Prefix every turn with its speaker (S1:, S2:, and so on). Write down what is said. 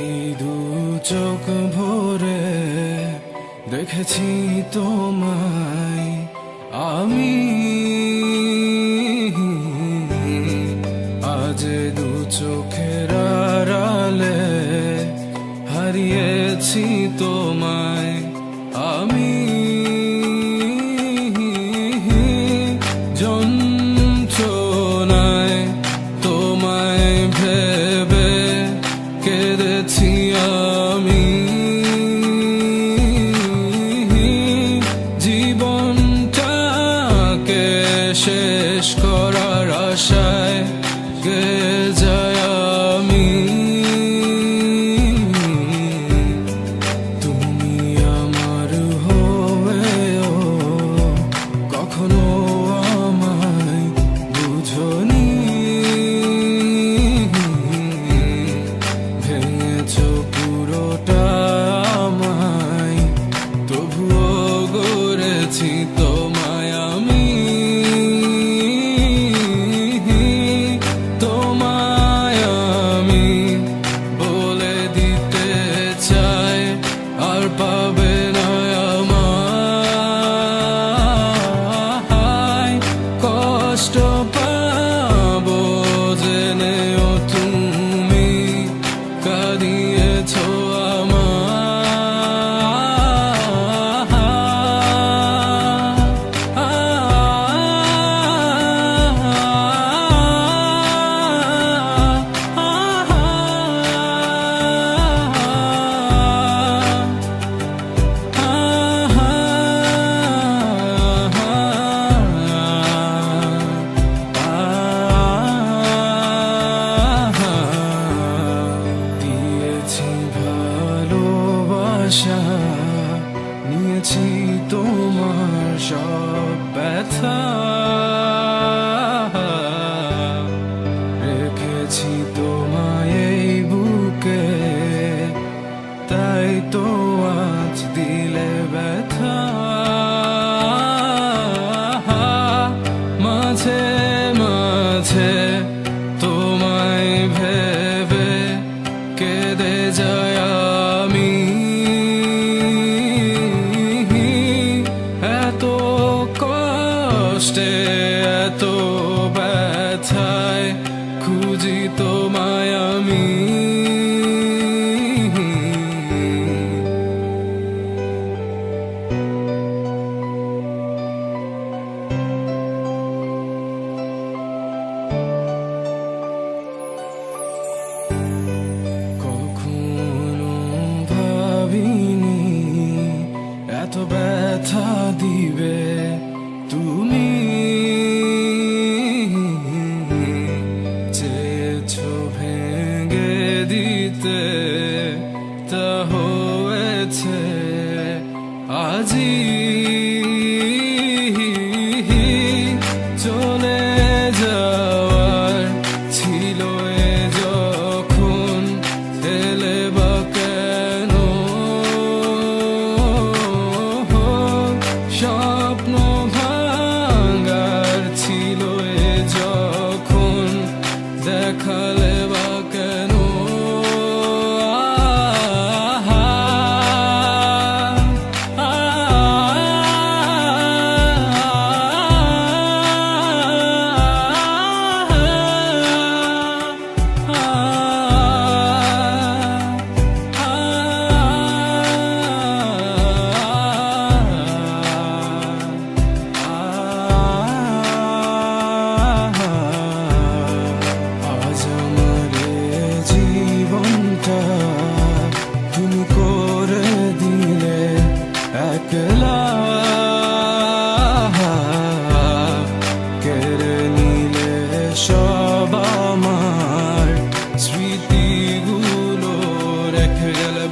S1: এই দু চোখ ভরে দেখেছি তোমায় আমি, আজ দু চোখের আড়ালে হারিয়েছি তোমায় আমি। যন্ত্রণায় তোমায় ভেবে কেঁদেছি আমি, জীবনটাকে শেষ করার আশায় গেয়ে যায় আমি। তুমি আমার হয়েও কখনো আমায় বুঝোনি, ভেঙেছো পুরোটা আমায়, তবুও গড়েছি তোমায় আমি। তোমায় আমি বলে দিতে চাই আর পাবে না আমায়, কষ্ট পাবো জেনেও তুমি কাঁদিয়েছো নিয়েছি তোমার সব ব্যথা, রেখেছি তোমায় এই বুকে, তাই তো আজ দিলে ব্যথা। মাঝে মাঝে তোমায় ভেবে কেঁদে যায় আমি, এত কষ্টে এত ব্যথায় খুঁজি তোমায় আমি। কখনো ভাবিনি এত ব্যথা দিবে তুমি, চেয়েছো ভেঙে দিতে তা হয়েছে আজি। চলে যাওয়ার ছিল এ যখন এলে বা কেন, স্বপ্ন ভাঙার ছিল এ যখন দেখালে বা কেন। তুমি করে দিলে একলা, কেড়ে নিলে সব আমার স্মৃতিগুলো, রেখে গেলে